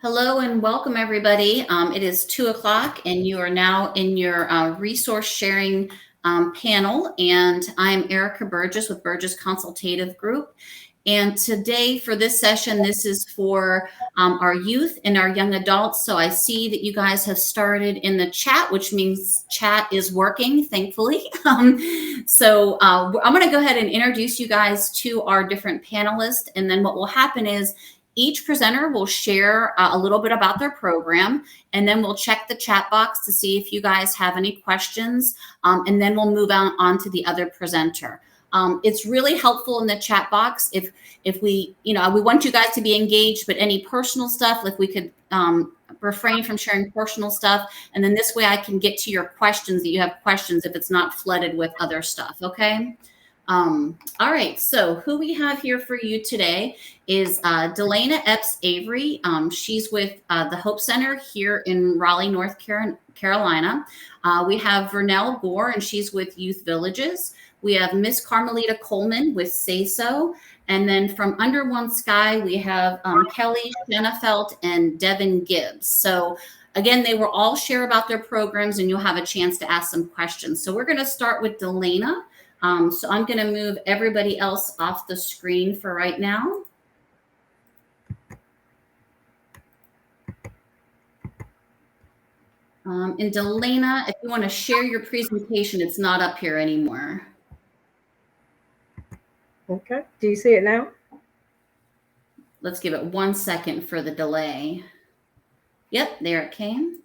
Hello and welcome, everybody. It is 2 o'clock, and you are now in your resource sharing panel. And I'm Erica Burgess with Burgess Consultative Group. And today, for this session, this is for our youth and our young adults. So I see that you guys have started in the chat, which means chat is working, thankfully. So I'm going to go ahead and introduce you guys to our different panelists. And then what will happen is each presenter will share a little bit about their program, and then we'll check the chat box to see if you guys have any questions, and then we'll move on to the other presenter. It's really helpful in the chat box if we want you guys to be engaged, but any personal stuff, if we could refrain from sharing personal stuff, and then this way I can get to your questions that you have questions if it's not flooded with other stuff, okay? All right, so who we have here for you today is Delana Epps Avery. She's with the Hope Center here in Raleigh, North Carolina. We have Vernell Gore, and she's with Youth Villages. We have Miss Carmelita Coleman with Say So. And then from Under One Sky, we have Kelly Schenefeld and Devin Gibbs. So again, they will all share about their programs, and you'll have a chance to ask some questions. So we're going to start with Delana. So I'm going to move everybody else off the screen for right now. And Delana, if you want to share your presentation, it's not up here anymore. Okay. Do you see it now? Let's give it 1 second for the delay. Yep, there it came.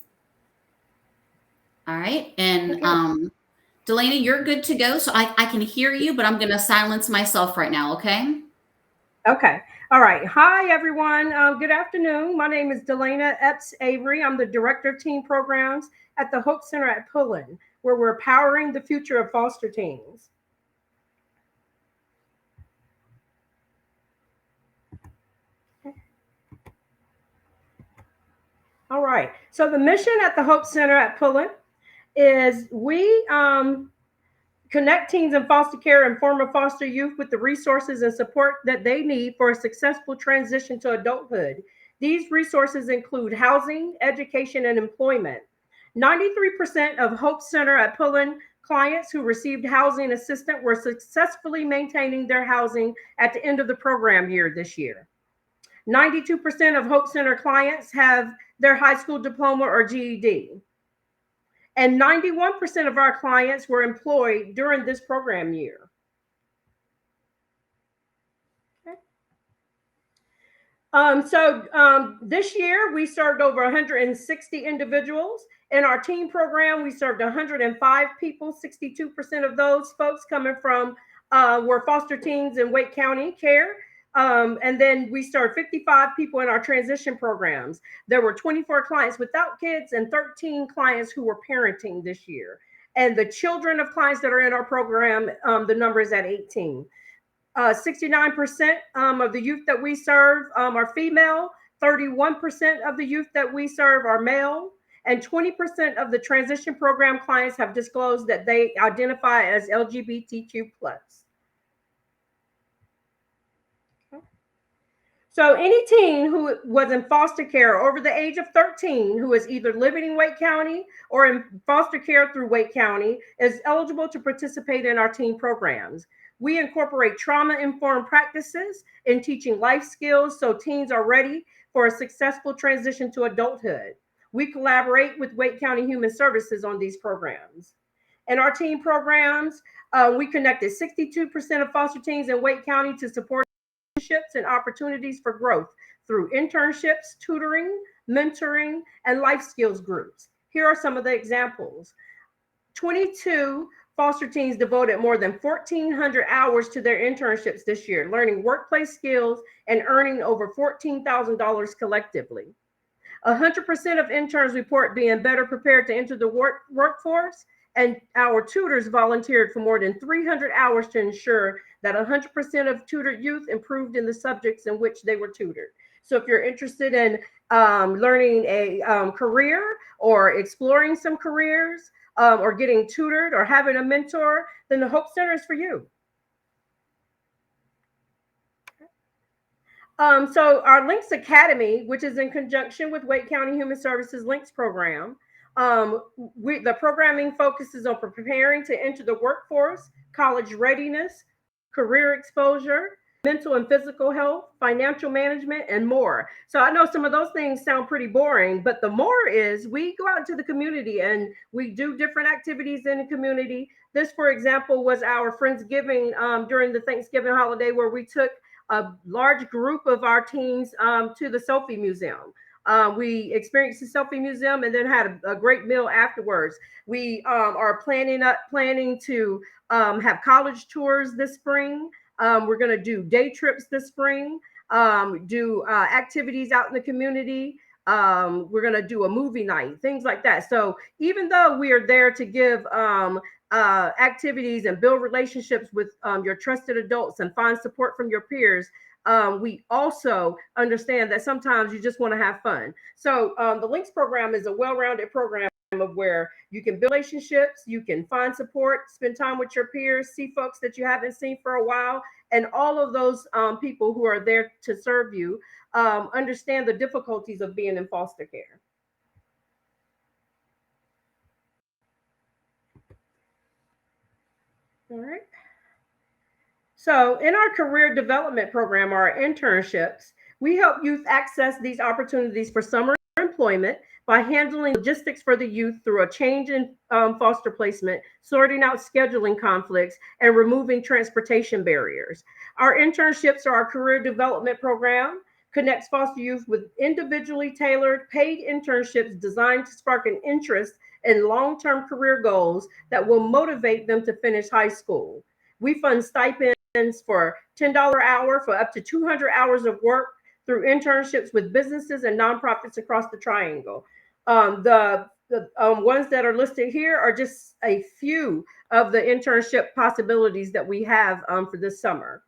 All right. And okay. Delana, you're good to go. So I can hear you, but I'm going to silence myself right now. Okay. Okay. All right. Hi, everyone. Good afternoon. My name is Delana Epps Avery. I'm the Director of Teen Programs at the Hope Center at Pullen, where we're powering the future of foster teens. All right. So the mission at the Hope Center at Pullen is we connect teens in foster care and former foster youth with the resources and support that they need for a successful transition to adulthood. These resources include housing, education, and employment. 93% of Hope Center at Pullen clients who received housing assistance were successfully maintaining their housing at the end of the program year this year. 92% of Hope Center clients have their high school diploma or GED. And 91% of our clients were employed during this program year. Okay. This year, we served over 160 individuals. In our teen program, we served 105 people. 62% of those folks coming from were foster teens in Wake County care. And then we served 55 people in our transition programs. There were 24 clients without kids and 13 clients who were parenting this year. And the children of clients that are in our program, the number is at 18. 69% of the youth that we serve are female. 31% of the youth that we serve are male. And 20% of the transition program clients have disclosed that they identify as LGBTQ+. So any teen who was in foster care over the age of 13 who is either living in Wake County or in foster care through Wake County is eligible to participate in our teen programs. We incorporate trauma-informed practices in teaching life skills so teens are ready for a successful transition to adulthood. We collaborate with Wake County Human Services on these programs. In our teen programs, we connected 62% of foster teens in Wake County to support and opportunities for growth through internships, tutoring, mentoring, and life skills groups. Here are some of the examples. 22 foster teens devoted more than 1,400 hours to their internships this year, learning workplace skills and earning over $14,000 collectively. 100% of interns report being better prepared to enter the workforce, and our tutors volunteered for more than 300 hours to ensure that 100% of tutored youth improved in the subjects in which they were tutored. So if you're interested in learning a career or exploring some careers or getting tutored or having a mentor, then the Hope Center is for you. So our Links Academy, which is in conjunction with Wake County Human Services Links program, the programming focuses on preparing to enter the workforce, college readiness, career exposure, mental and physical health, financial management, and more. So I know some of those things sound pretty boring, but the more is we go out into the community and we do different activities in the community. This, for example, was our Friendsgiving during the Thanksgiving holiday, where we took a large group of our teens to the Selfie Museum. We experienced the Selfie Museum and then had a great meal afterwards. We are planning to have college tours this spring. We're going to do day trips this spring, do activities out in the community. We're going to do a movie night, things like that. So even though we are there to give activities and build relationships with your trusted adults and find support from your peers, we also understand that sometimes you just want to have fun. So the Links program is a well-rounded program of where you can build relationships, you can find support, spend time with your peers, see folks that you haven't seen for a while, and all of those people who are there to serve you understand the difficulties of being in foster care. All right. So, in our career development program, our internships, we help youth access these opportunities for summer employment by handling logistics for the youth through a change in foster placement, sorting out scheduling conflicts, and removing transportation barriers. Our internships are our career development program, connects foster youth with individually tailored paid internships designed to spark an interest in long term career goals that will motivate them to finish high school. We fund stipends for $10 an hour for up to 200 hours of work through internships with businesses and nonprofits across the triangle. The ones that are listed here are just a few of the internship possibilities that we have for this summer.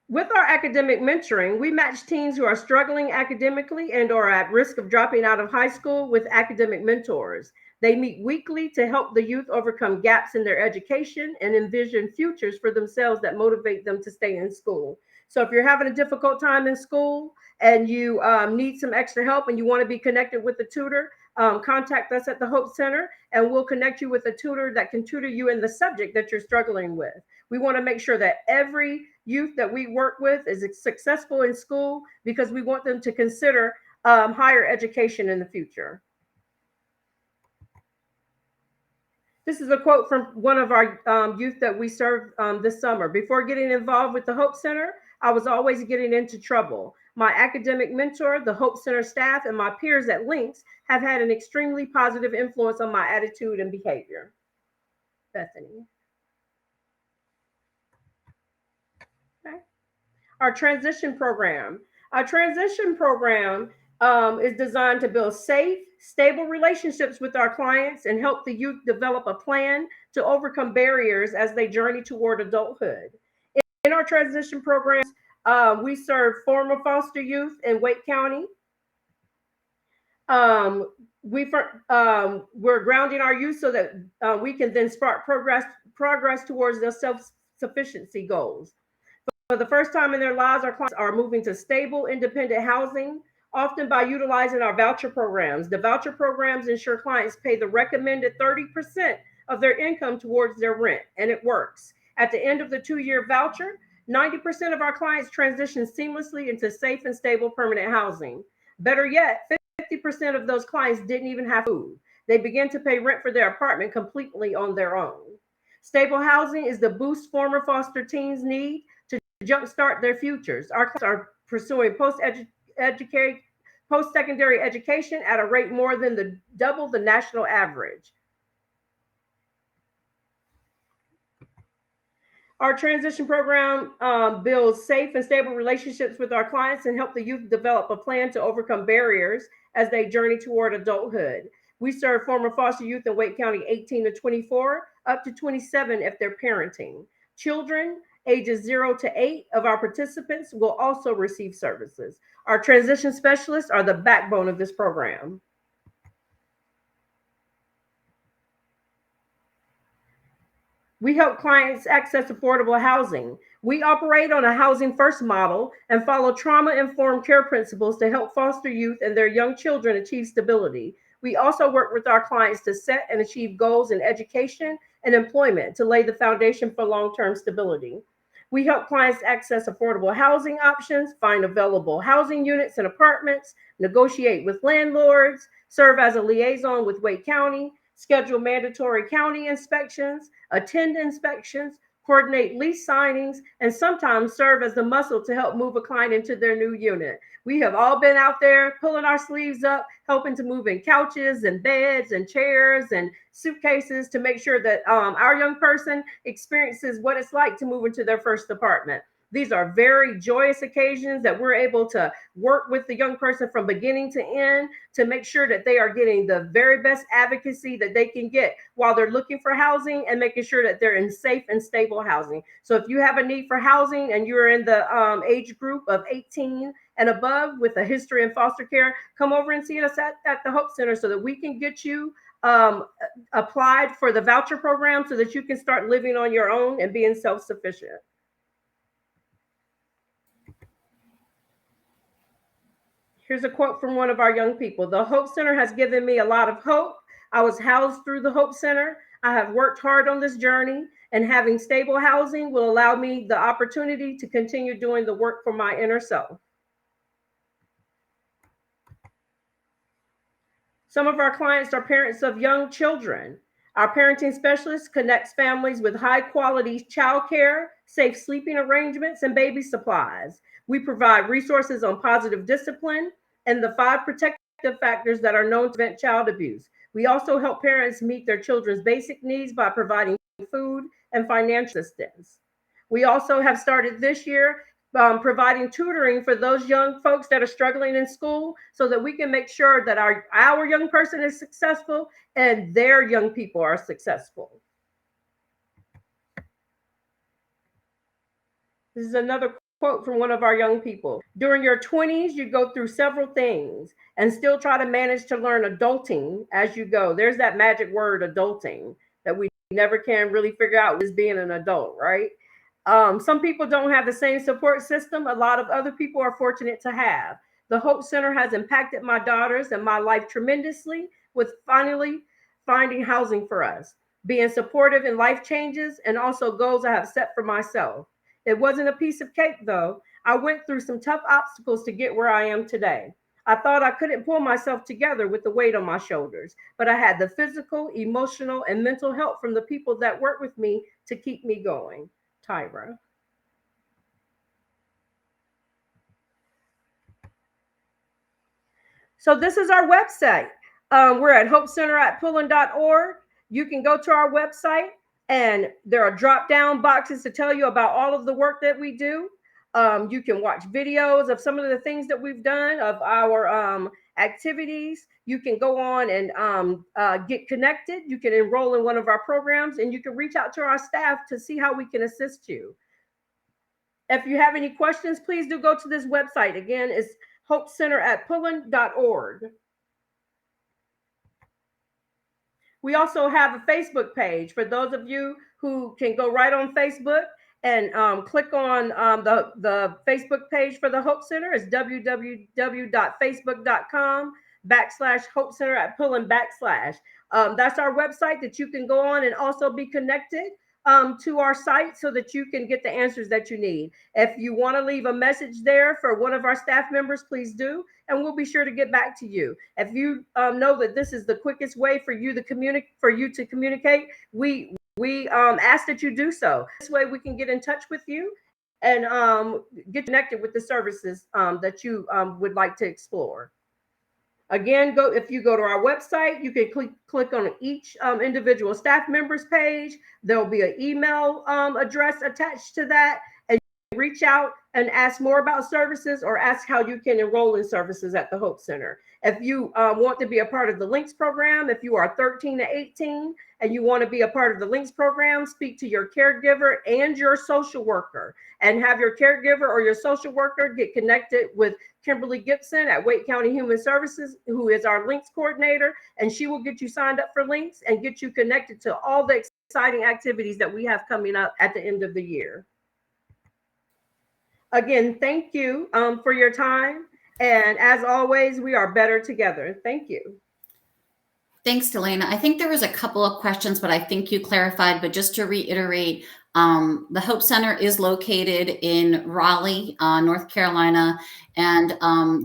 With our academic mentoring, we match teens who are struggling academically and are at risk of dropping out of high school with academic mentors. They meet weekly to help the youth overcome gaps in their education and envision futures for themselves that motivate them to stay in school. So if you're having a difficult time in school and you need some extra help and you want to be connected with a tutor, contact us at the Hope Center and we'll connect you with a tutor that can tutor you in the subject that you're struggling with. We want to make sure that every youth that we work with is successful in school because we want them to consider higher education in the future. This is a quote from one of our youth that we served this summer. Before getting involved with the Hope Center, I was always getting into trouble. My academic mentor, the Hope Center staff, and my peers at Links have had an extremely positive influence on my attitude and behavior. Bethany. Okay. Our transition program. Our transition program is designed to build safe, stable relationships with our clients and help the youth develop a plan to overcome barriers as they journey toward adulthood. In our transition programs, we serve former foster youth in Wake County. We're grounding our youth so that we can then spark progress towards their self-sufficiency goals. For the first time in their lives, our clients are moving to stable, independent housing, often by utilizing our voucher programs. The voucher programs ensure clients pay the recommended 30% of their income towards their rent, and it works. At the end of the 2-year voucher, 90% of our clients transition seamlessly into safe and stable permanent housing. Better yet, 50% of those clients didn't even have food. They began to pay rent for their apartment completely on their own. Stable housing is the boost former foster teens need to jumpstart their futures. Our clients are pursuing post-secondary education at a rate more than double the national average. Our transition program builds safe and stable relationships with our clients and help the youth develop a plan to overcome barriers as they journey toward adulthood. We serve former foster youth in Wake County 18 to 24, up to 27 if they're parenting. Children ages 0 to 8 of our participants will also receive services. Our transition specialists are the backbone of this program. We help clients access affordable housing. We operate on a housing first model and follow trauma informed care principles to help foster youth and their young children achieve stability. We also work with our clients to set and achieve goals in education and employment to lay the foundation for long term stability. We help clients access affordable housing options, find available housing units and apartments, negotiate with landlords, serve as a liaison with Wake County, schedule mandatory county inspections, attend inspections, coordinate lease signings, and sometimes serve as the muscle to help move a client into their new unit. We have all been out there pulling our sleeves up, helping to move in couches and beds and chairs and suitcases to make sure that our young person experiences what it's like to move into their first apartment. These are very joyous occasions that we're able to work with the young person from beginning to end to make sure that they are getting the very best advocacy that they can get while they're looking for housing and making sure that they're in safe and stable housing. So if you have a need for housing and you're in the age group of 18 and above with a history in foster care, come over and see us at the Hope Center so that we can get you applied for the voucher program so that you can start living on your own and being self-sufficient. Here's a quote from one of our young people. The Hope Center has given me a lot of hope. I was housed through the Hope Center. I have worked hard on this journey, and having stable housing will allow me the opportunity to continue doing the work for my inner self. Some of our clients are parents of young children. Our parenting specialist connects families with high quality childcare, safe sleeping arrangements, and baby supplies. We provide resources on positive discipline and the 5 protective factors that are known to prevent child abuse. We also help parents meet their children's basic needs by providing food and financial assistance. We also have started this year providing tutoring for those young folks that are struggling in school so that we can make sure that our young person is successful and their young people are successful. This is another quote from one of our young people. During your 20s, you go through several things and still try to manage to learn adulting as you go. There's that magic word, adulting, that we never can really figure out what is being an adult, right? Some people don't have the same support system a lot of other people are fortunate to have. The Hope Center has impacted my daughters and my life tremendously with finally finding housing for us, being supportive in life changes, and also goals I have set for myself. It wasn't a piece of cake, though. I went through some tough obstacles to get where I am today. I thought I couldn't pull myself together with the weight on my shoulders, but I had the physical, emotional, and mental help from the people that work with me to keep me going. Tyra. So this is our website. We're at hopecenteratpullen.org. You can go to our website and there are drop down boxes to tell you about all of the work that we do. You can watch videos of some of the things that we've done, of our activities. You can go on and get connected. You can enroll in one of our programs, and you can reach out to our staff to see how we can assist you. If you have any questions, please do go to this website. Again, it's hopecenteratpullen.org. We also have a Facebook page for those of you who can go right on Facebook and click on the Facebook page for the Hope Center. It's www.facebook.com/Hope Center at Pullen /. That's our website that you can go on and also be connected to our site so that you can get the answers that you need. If you want to leave a message there for one of our staff members, please do, and we'll be sure to get back to you. If you know that this is the quickest way for you to communicate, we ask that you do so. This way we can get in touch with you and get connected with the services that you would like to explore. Again, if you go to our website, you can click on each individual staff member's page. There'll be an email address attached to that, and you can reach out and ask more about services or ask how you can enroll in services at the Hope Center. If you want to be a part of the Links program, if you are 13 to 18 and you want to be a part of the Links program, speak to your caregiver and your social worker, and have your caregiver or your social worker get connected with Kimberly Gibson at Wake County Human Services, who is our Links coordinator, and she will get you signed up for Links and get you connected to all the exciting activities that we have coming up at the end of the year. Again, thank you for your time. And as always, we are better together. Thank you. Thanks, Delana. I think there was a couple of questions, but I think you clarified. But just to reiterate, the Hope Center is located in Raleigh, North Carolina. And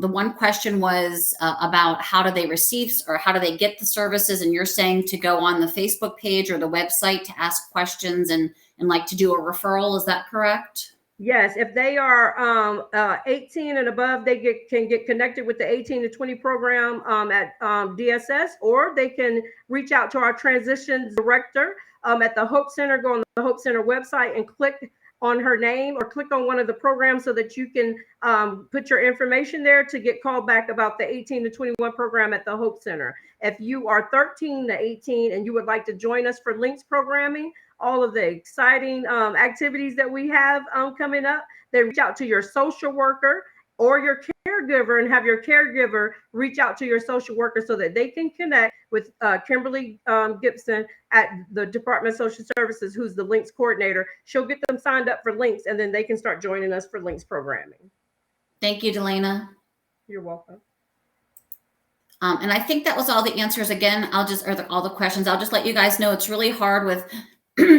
the one question was about how do they receive or how do they get the services? And you're saying to go on the Facebook page or the website to ask questions and like to do a referral. Is that correct? Yes, if they are 18 and above, they can get connected with the 18 to 20 program at DSS, or they can reach out to our transitions director at the Hope Center. Go on the Hope Center website and click on her name or click on one of the programs so that you can put your information there to get called back about the 18 to 21 program at the Hope Center. If you are 13 to 18 and you would like to join us for Links programming, all of the exciting activities that we have coming up, then reach out to your social worker or your caregiver and have your caregiver reach out to your social worker so that they can connect with Kimberly Gibson at the Department of Social Services, who's the Links coordinator. She'll get them signed up for Links, and then they can start joining us for Links programming. Thank you, Delana. You're welcome. And I think that was all the answers. Again, all the questions. I'll just let you guys know it's really hard with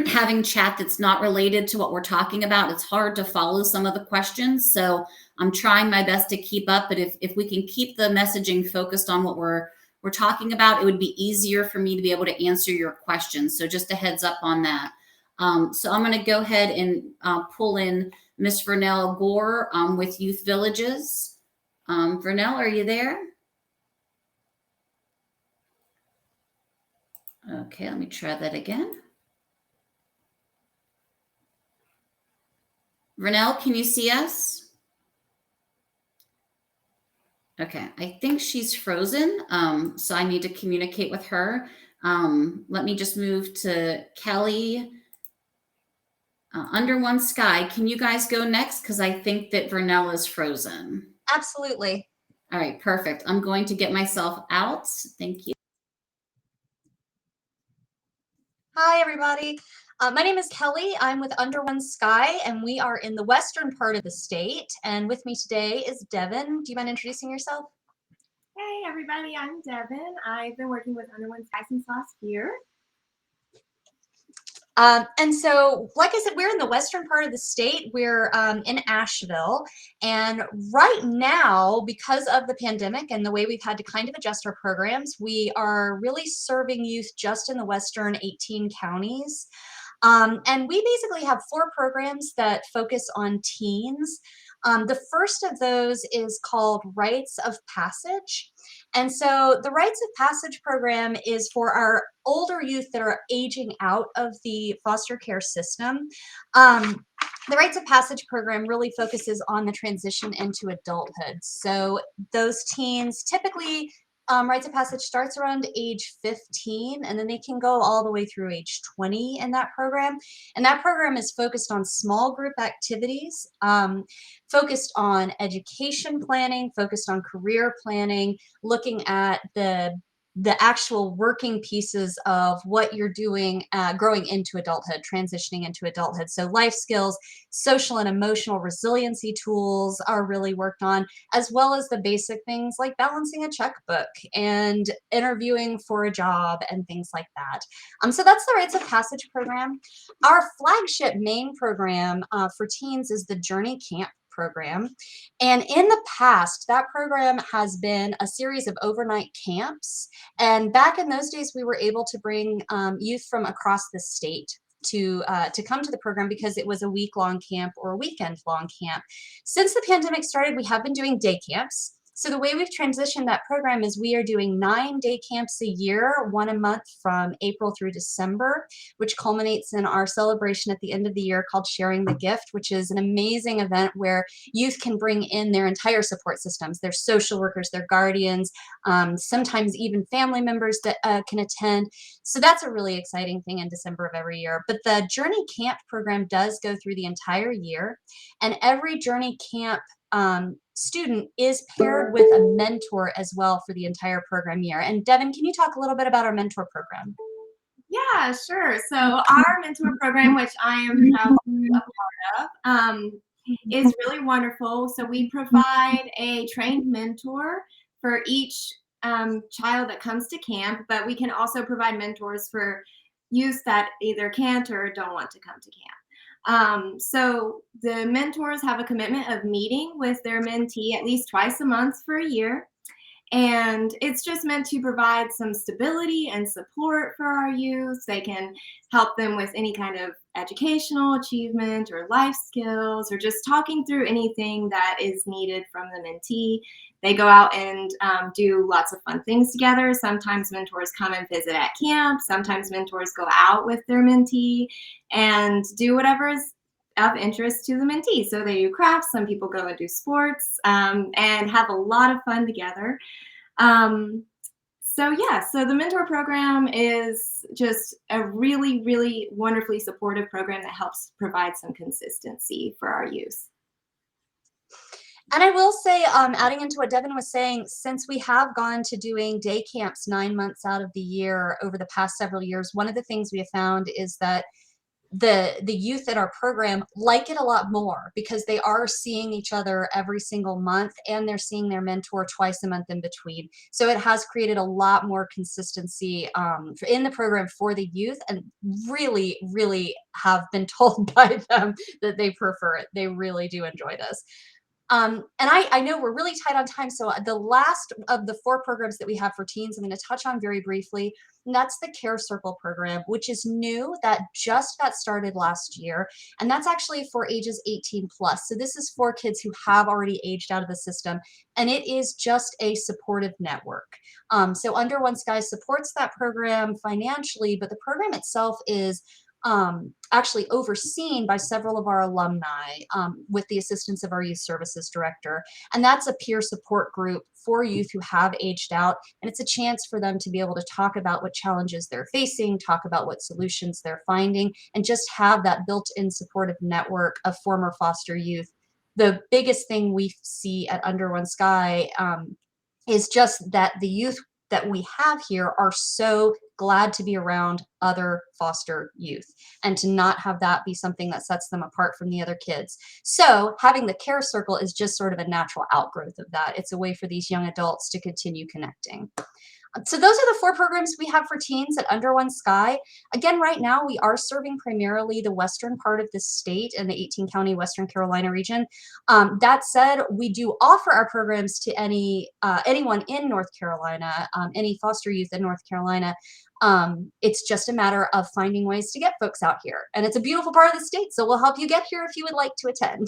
having chat that's not related to what we're talking about. It's hard to follow some of the questions. So I'm trying my best to keep up, but if we can keep the messaging focused on what we're talking about, it would be easier for me to be able to answer your questions. So just a heads up on that. So I'm going to go ahead and pull in Miss Vernell Gore with Youth Villages. Vernell, are you there? Okay, let me try that again. Vernell, can you see us? Okay, I think she's frozen, so I need to communicate with her. Let me just move to Kelly. Under One Sky, can you guys go next? Because I think that Vernell is frozen. Absolutely. All right, perfect. I'm going to get myself out. Thank you. Hi, everybody. My name is Kelly. I'm with Under One Sky, and we are in the western part of the state. And with me today is Devin. Do you mind introducing yourself? Hey, everybody. I'm Devin. I've been working with Under One Sky since last year. And so, like I said, we're in the western part of the state. We're in Asheville. And right now, because of the pandemic and the way we've had to kind of adjust our programs, we are really serving youth just in the western 18 counties. And we basically have 4 programs that focus on teens. The first of those is called Rites of Passage. And so the Rites of Passage program is for our older youth that are aging out of the foster care system. The Rites of Passage program really focuses on the transition into adulthood. So those teens typically, Rites of Passage starts around age 15, and then they can go all the way through age 20 in that program. And that program is focused on small group activities, focused on education planning, focused on career planning, looking at the actual working pieces of what you're doing growing into adulthood, transitioning into adulthood. So life skills, social and emotional resiliency tools are really worked on, as well as the basic things like balancing a checkbook and interviewing for a job and things like that. So that's the Rites of Passage program. Our flagship main program for teens is the Journey Camp program. And in the past, that program has been a series of overnight camps. And back in those days, we were able to bring youth from across the state to come to the program because it was a week-long camp or a weekend-long camp. Since the pandemic started, we have been doing day camps. So the way we've transitioned that program is we are doing 9 day camps a year, 1 a month from April through December, which culminates in our celebration at the end of the year called Sharing the Gift, which is an amazing event where youth can bring in their entire support systems, their social workers, their guardians, sometimes even family members that can attend. So that's a really exciting thing in December of every year. But the Journey Camp program does go through the entire year, and every Journey Camp student is paired with a mentor as well for the entire program year. And Devin, can you talk a little bit about our mentor program? Yeah, sure. So our mentor program, which I am proud to be a part of, is really wonderful. So we provide a trained mentor for each child that comes to camp, but we can also provide mentors for youth that either can't or don't want to come to camp. So the mentors have a commitment of meeting with their mentee at least twice a month for a year. And it's just meant to provide some stability and support for our youth. They can help them with any kind of educational achievement or life skills, or just talking through anything that is needed from the mentee. They go out and do lots of fun things together. Sometimes mentors come and visit at camp. Sometimes mentors go out with their mentee and do whatever is of interest to the mentee. So they do crafts, some people go and do sports, and have a lot of fun together. So the mentor program is just a really, really wonderfully supportive program that helps provide some consistency for our youth. And I will say, adding into what Devin was saying, since we have gone to doing day camps 9 months out of the year over the past several years, one of the things we have found is that the youth in our program like it a lot more because they are seeing each other every single month, and they're seeing their mentor twice a month in between. So it has created a lot more consistency in the program for the youth, and really, really have been told by them that they prefer it. They really do enjoy this. And I know we're really tight on time, so the last of the 4 programs that we have for teens, I'm going to touch on very briefly, and that's the Care Circle program, which is new, that just got started last year, and that's actually for ages 18 plus. So this is for kids who have already aged out of the system, and it is just a supportive network. So Under One Sky supports that program financially, but the program itself is actually overseen by several of our alumni with the assistance of our youth services director. And that's a peer support group for youth who have aged out. And it's a chance for them to be able to talk about what challenges they're facing, talk about what solutions they're finding, and just have that built-in supportive network of former foster youth. The biggest thing we see at Under One Sky is just that the youth that we have here are so glad to be around other foster youth, and to not have that be something that sets them apart from the other kids. So having the Care Circle is just sort of a natural outgrowth of that. It's a way for these young adults to continue connecting. So those are the 4 programs we have for teens at Under One Sky. Again, right now we are serving primarily the western part of the state and the 18-county Western Carolina region. That said, we do offer our programs to anyone in North Carolina, any foster youth in North Carolina. It's just a matter of finding ways to get folks out here. And it's a beautiful part of the state, so we'll help you get here if you would like to attend.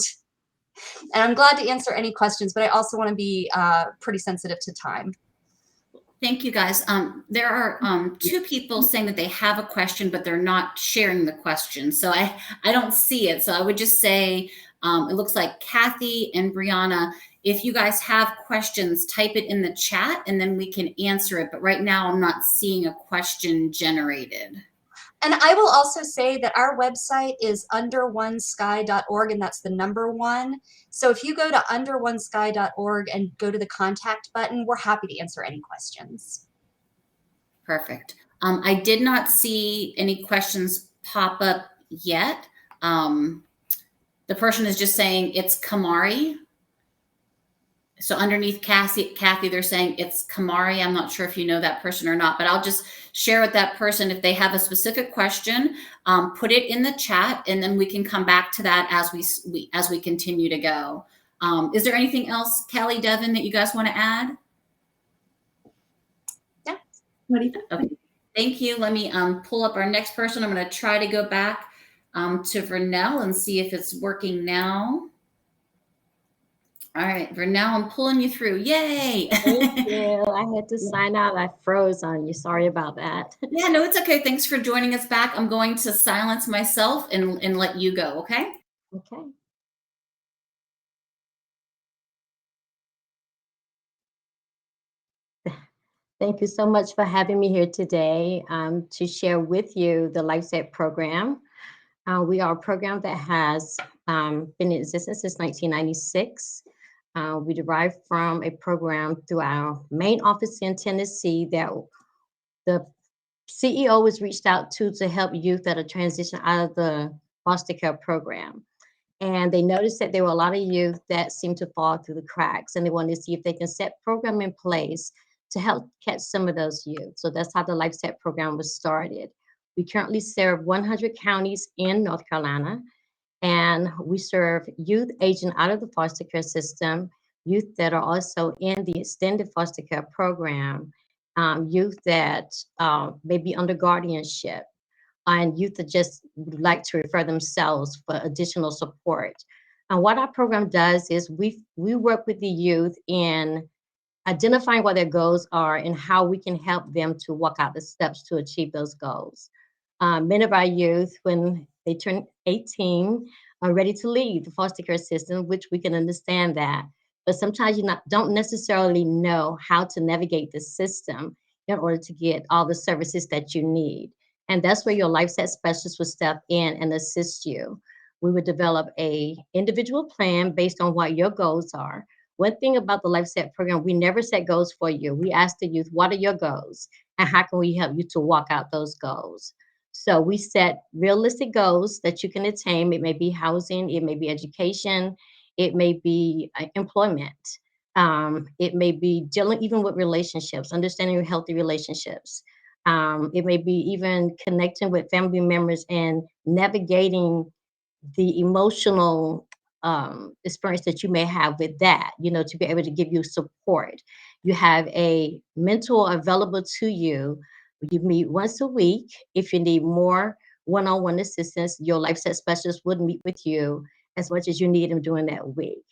And I'm glad to answer any questions, but I also want to be pretty sensitive to time. Thank you, guys. There are 2 people saying that they have a question, but they're not sharing the question. So I don't see it. So I would just say, it looks like Kathy and Brianna, if you guys have questions, type it in the chat and then we can answer it. But right now I'm not seeing a question generated. And I will also say that our website is underonesky.org, and that's the number 1. So if you go to underonesky.org and go to the contact button, we're happy to answer any questions. Perfect. I did not see any questions pop up yet. The person is just saying it's Kamari. So underneath Kathy, they're saying it's Kamari. I'm not sure if you know that person or not, but I'll just share with that person if they have a specific question, put it in the chat, and then we can come back to that as we continue to go. Is there anything else, Kelly, Devin, that you guys want to add? Yeah. What do you think? Okay. Thank you. Let me pull up our next person. I'm going to try to go back to Vernell and see if it's working now. All right, for now I'm pulling you through. Yay! Thank you. I had to sign out. I froze on you. Sorry about that. Yeah, no, it's okay. Thanks for joining us back. I'm going to silence myself and let you go, okay? Okay. Thank you so much for having me here today to share with you the LifeSet program. We are a program that has been in existence since 1996. We derived from a program through our main office in Tennessee that the CEO was reached out to help youth that are transitioning out of the foster care program. And they noticed that there were a lot of youth that seemed to fall through the cracks, and they wanted to see if they can set program in place to help catch some of those youth. So that's how the LifeSet program was started. We currently serve 100 counties in North Carolina, and we serve youth aging out of the foster care system, youth that are also in the extended foster care program, youth that may be under guardianship, and youth that just would like to refer themselves for additional support. And what our program does is we work with the youth in identifying what their goals are and how we can help them to walk out the steps to achieve those goals. Many of our youth, when they turn 18, are ready to leave the foster care system, which we can understand that. But sometimes you don't necessarily know how to navigate the system in order to get all the services that you need. And that's where your LifeSet specialist will step in and assist you. We would develop a individual plan based on what your goals are. One thing about the LifeSet program, we never set goals for you. We ask the youth, what are your goals? And how can we help you to walk out those goals? So we set realistic goals that you can attain. It may be housing, it may be education, it may be employment. It may be dealing even with relationships, understanding your healthy relationships. It may be even connecting with family members and navigating the emotional experience that you may have with that, to be able to give you support. You have a mentor available to you. You meet once a week. If you need more one-on-one assistance, your LifeSet specialist would meet with you as much as you need them during that week.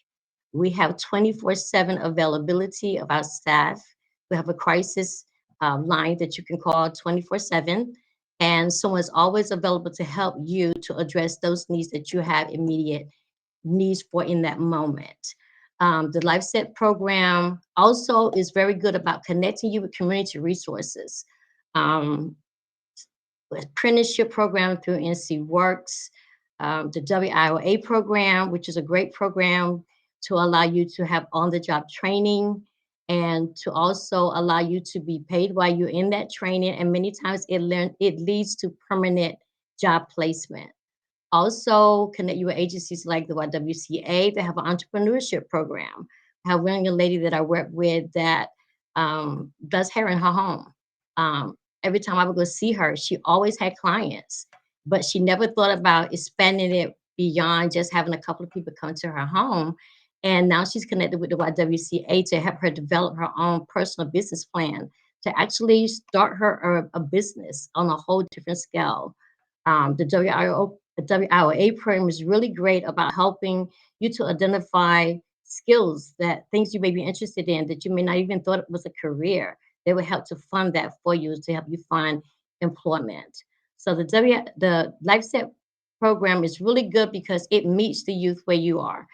We have 24/7 availability of our staff. We have a crisis line that you can call 24/7, and someone's always available to help you to address those needs that you have immediate needs for in that moment. The LifeSet program also is very good about connecting you with community resources. Um, Apprenticeship program through NC Works, the WIOA program, which is a great program to allow you to have on-the-job training and to also allow you to be paid while you're in that training. And many times it leads to permanent job placement. Also connect you with agencies like the YWCA. They have an entrepreneurship program. I have one young lady that I work with that does hair in her home. Every time I would go see her, she always had clients, but she never thought about expanding it beyond just having a couple of people come to her home. And now she's connected with the YWCA to help her develop her own personal business plan to actually start her a business on a whole different scale. The WIOA program is really great about helping you to identify skills, that things you may be interested in that you may not even thought it was a career. They will help to fund that for you to help you find employment. So the LifeSet program is really good because it meets the youth where you are.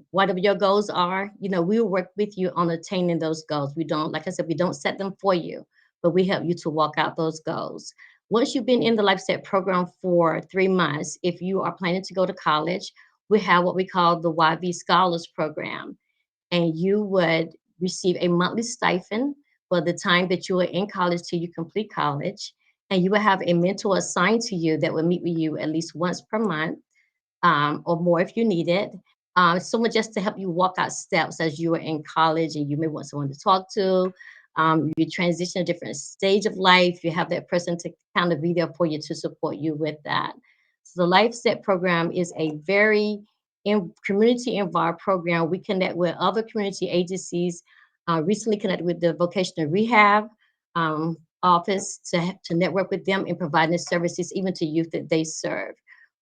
Whatever your goals are, we will work with you on attaining those goals. We don't, like I said, we don't set them for you, but we help you to walk out those goals. Once you've been in the LifeSet program for 3 months, if you are planning to go to college, we have what we call the YV Scholars Program. And you would receive a monthly stipend for the time that you are in college till you complete college. And you will have a mentor assigned to you that will meet with you at least once per month, or more if you need it. Someone just to help you walk out steps as you are in college and you may want someone to talk to. You transition a different stage of life. You have that person to kind of be there for you to support you with that. So the LifeSet program is a very community involved program. We connect with other community agencies. Recently connected with the vocational rehab office to network with them in providing services even to youth that they serve.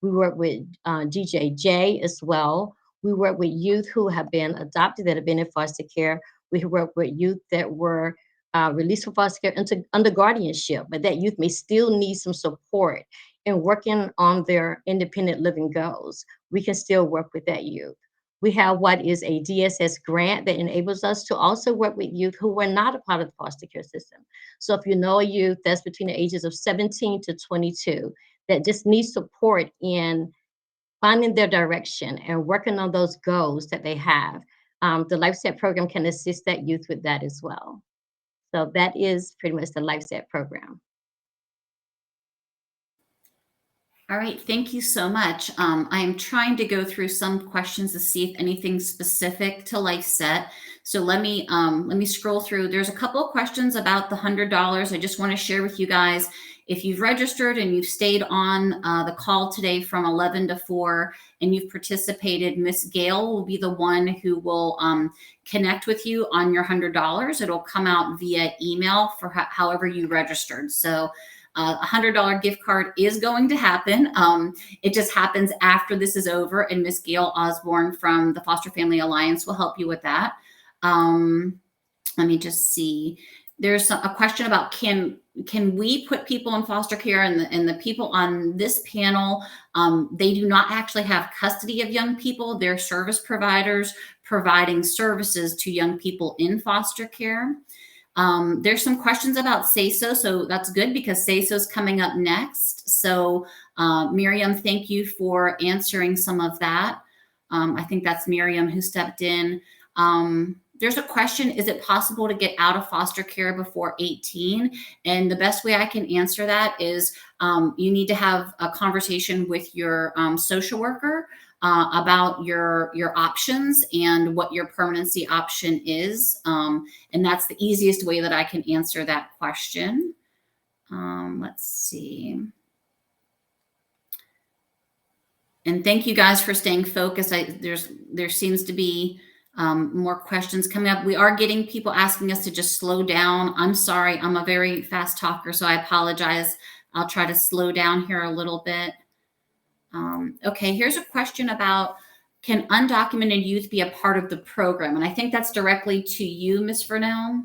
We work with DJJ as well. We work with youth who have been adopted, that have been in foster care. We work with youth that were released from foster care into under guardianship, but that youth may still need some support in working on their independent living goals. We can still work with that youth. We have what is a DSS grant that enables us to also work with youth who were not a part of the foster care system. So if you know a youth that's between the ages of 17 to 22 that just needs support in finding their direction and working on those goals that they have, the LifeSet program can assist that youth with that as well. So that is pretty much the LifeSet program. All right, thank you so much. I am trying to go through some questions to see if anything specific to LifeSet. So let me scroll through. There's a couple of questions about the $100. I just want to share with you guys. If you've registered and you've stayed on the call today from 11 to 4 and you've participated, Miss Gail will be the one who will connect with you on your $100. It'll come out via email for however you registered. So a $100 gift card is going to happen. It just happens after this is over, and Miss Gail Osborne from the Foster Family Alliance will help you with that. Let me just see. There's a question about can we put people in foster care, and the people on this panel, they do not actually have custody of young people. They're service providers providing services to young people in foster care. There's some questions about SASO, so that's good because SASO is coming up next. So Miriam, thank you for answering some of that. I think that's Miriam who stepped in. There's a question, is it possible to get out of foster care before 18? And the best way I can answer that is you need to have a conversation with your social worker about your options and what your permanency option is. And that's the easiest way that I can answer that question. Let's see. And thank you guys for staying focused. There seems to be more questions coming up. We are getting people asking us to just slow down. I'm sorry, I'm a very fast talker, so I apologize. I'll try to slow down here a little bit. Okay, here's a question about, can undocumented youth be a part of the program? And I think that's directly to you, Ms. Vernell.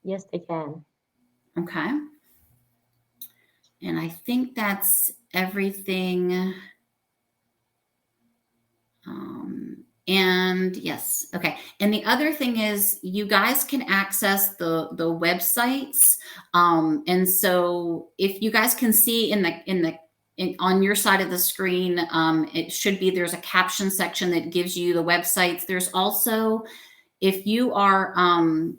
Yes, they can. Okay. And I think that's everything. And yes, okay. And the other thing is you guys can access the websites. And so if you guys can see on your side of the screen, it should be, there's a caption section that gives you the websites. There's also, if you are,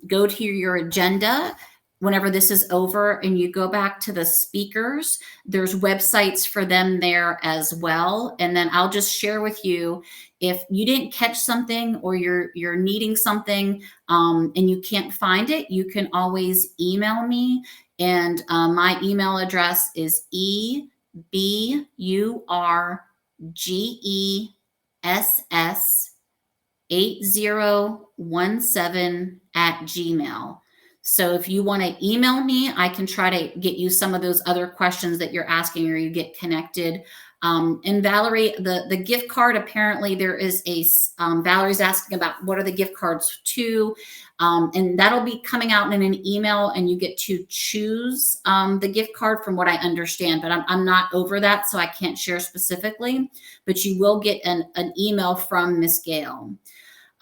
go to your agenda, whenever this is over and you go back to the speakers, there's websites for them there as well. And then I'll just share with you, if you didn't catch something or you're needing something and you can't find it, you can always email me. And my email address is eburgess8017@gmail. So if you want to email me, I can try to get you some of those other questions that you're asking, or you get connected. And Valerie, the gift card, apparently there is Valerie's asking about what are the gift cards to, and that'll be coming out in an email, and you get to choose the gift card from what I understand, but I'm not over that, so I can't share specifically, but you will get an email from Miss Gail.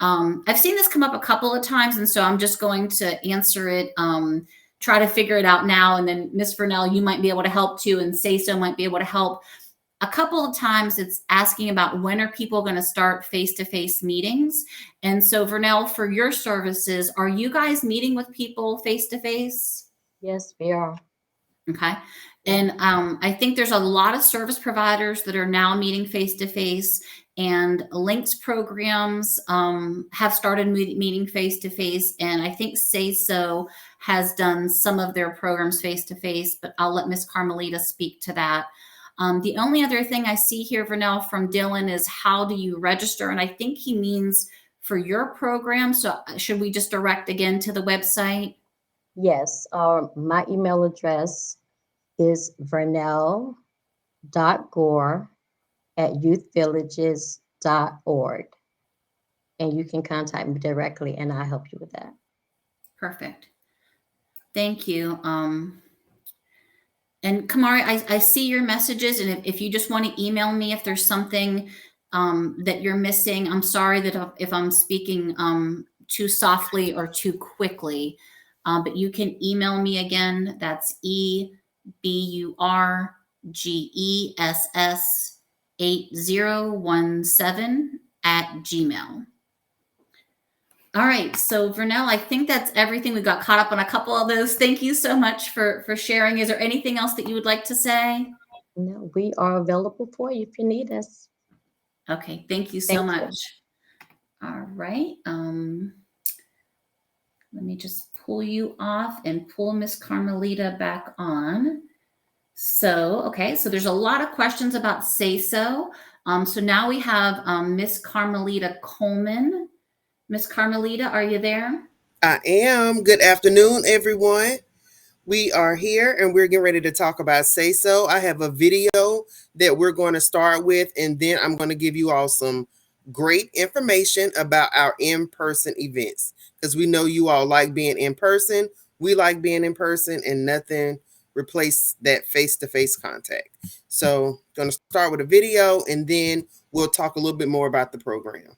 I've seen this come up a couple of times, and so I'm just going to answer it, try to figure it out now, and then Miss Vernell, you might be able to help too, and SASO might be able to help. A couple of times it's asking about when are people going to start face-to-face meetings. And so Vernell, for your services, are you guys meeting with people face-to-face? Yes, we are. Okay. And I think there's a lot of service providers that are now meeting face-to-face, and Links programs have started meeting face-to-face. And I think SASO has done some of their programs face-to-face, but I'll let Miss Carmelita speak to that. The only other thing I see here, Vernell, from Dylan is how do you register? And I think he means for your program. So should we just direct again to the website? Yes, my email address is vernell.gore@youthvillages.org. And you can contact me directly and I'll help you with that. Perfect. Thank you. And Kamari, I see your messages, and if you just want to email me if there's something that you're missing, I'm sorry that if I'm speaking too softly or too quickly, but you can email me again. That's eburgess8017@gmail. All right, so Vernell, I think that's everything. We got caught up on a couple of those. Thank you so much for sharing. Is there anything else that you would like to say? No, we are available for you if you need us. Okay, thank you so Thank you. much. All right, let me just pull you off and pull Miss Carmelita back on. So, okay, so there's a lot of questions about Say So. So now we have Miss Carmelita Coleman. Miss Carmelita, are you there? I am. Good afternoon, everyone. We are here and we're getting ready to talk about Say So. I have a video that we're going to start with, and then I'm going to give you all some great information about our in-person events, because we know you all like being in person. We like being in person, and nothing replaces that face-to-face contact. So I'm going to start with a video, and then we'll talk a little bit more about the program.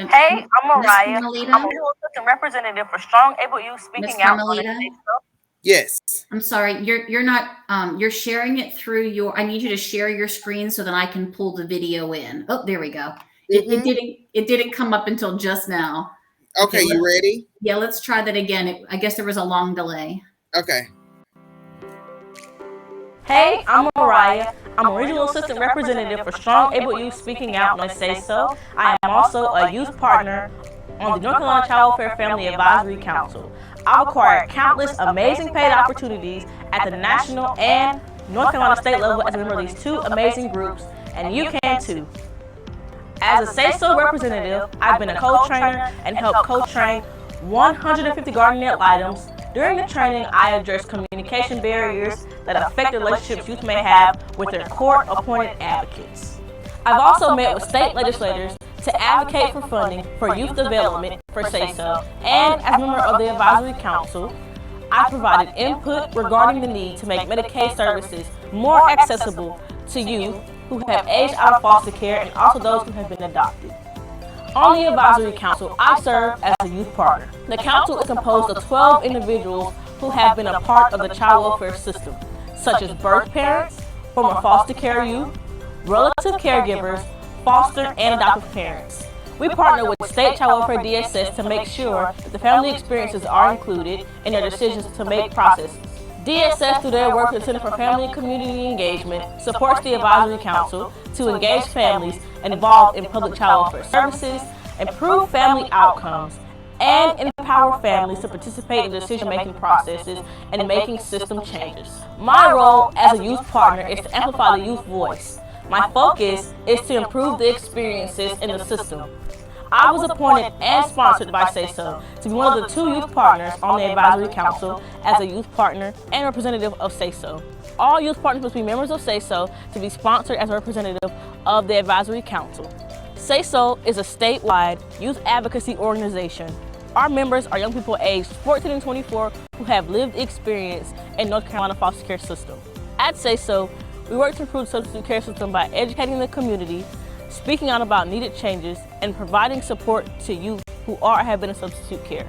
Hey, I'm Miss Mariah. Carmelita? I'm a legal assistant representative for Strong Able Youth Miss speaking out on the Carmelita? Say So. Yes. I'm sorry, you're not you're sharing it through your. I need you to share your screen so that I can pull the video in. Oh, there we go. It didn't come up until just now. Okay, you ready? Yeah, let's try that again. I guess there was a long delay. Okay. Hey, I'm Mariah. I'm a regional assistant representative for Strong Able Youth speaking out on the Say So. I am also a youth partner on the North Carolina Child Welfare Family Advisory Council. I've acquired countless amazing paid opportunities at the national and North Carolina state level as a member of these two amazing groups, and you can too. As a Say So representative, I've been a co-trainer and helped co-train 150 guardian ad litems. During the training, I addressed communication barriers that affect the relationships youth may have with their court-appointed advocates. I've also met with state legislators to advocate for funding for youth development for Say So, and as a member of the Advisory Council, I provided input regarding the need to make Medicaid services more accessible to youth who have aged out of foster care and also those who have been adopted. On the Advisory Council, I serve as a youth partner. The council is composed of 12 individuals who have been a part of the child welfare system, such as birth parents, former foster care youth, relative caregivers, foster and adoptive parents. We partner with state child welfare DSS to make sure that the family experiences are included in their decisions to make processes. DSS, through their work with the Center for Family and Community Engagement, supports the Advisory Council to engage families involved in public child welfare services, improve family outcomes, and empower families to participate in decision-making processes and making system changes. My role as a youth partner is to amplify the youth voice. My focus is to improve the experiences in the system. I was appointed and sponsored by Say So to be one of the 2 youth partners on the Advisory Council as a youth partner and representative of Say So. All youth partners must be members of Say So to be sponsored as a representative of the Advisory Council. Say So is a statewide youth advocacy organization. Our members are young people aged 14 and 24 who have lived experience in North Carolina foster care system. At Say So, we work to improve the substitute care system by educating the community, speaking out about needed changes, and providing support to youth who are or have been in substitute care.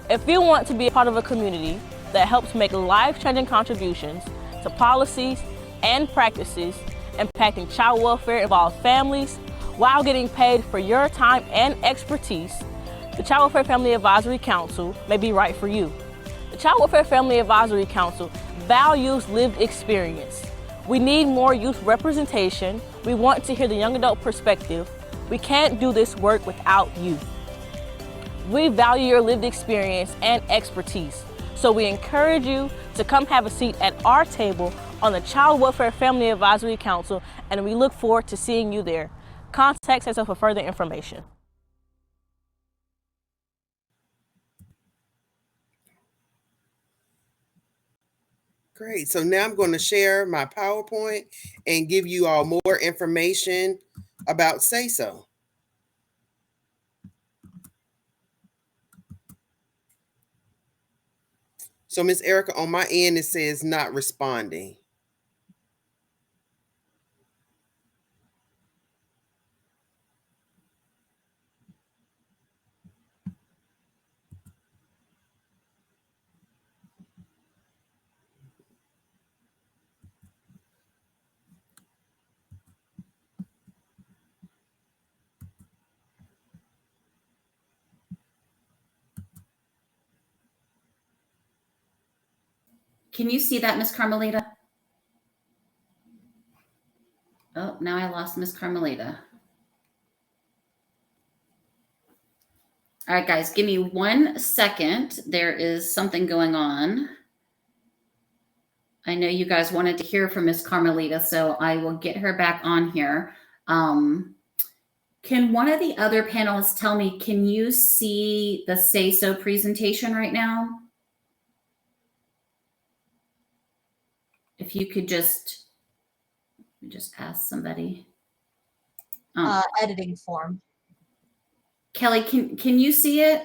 If you want to be a part of a community that helps make life-changing contributions to policies and practices impacting child welfare involved families while getting paid for your time and expertise, the Child Welfare Family Advisory Council may be right for you. The Child Welfare Family Advisory Council values lived experience. We need more youth representation. We want to hear the young adult perspective. We can't do this work without you. We value your lived experience and expertise, so we encourage you to come have a seat at our table on the Child Welfare Family Advisory Council, and we look forward to seeing you there. Contact us for further information. Great. So now I'm going to share my PowerPoint and give you all more information about Say So. So Miss Erica, on my end, it says not responding. Can you see that, Miss Carmelita? Oh, now I lost Miss Carmelita. All right, guys, give me 1 second. There is something going on. I know you guys wanted to hear from Miss Carmelita, so I will get her back on here. Can one of the other panelists tell me, can you see the Say So presentation right now? If you could just ask somebody. Editing form. Kelly, can you see it?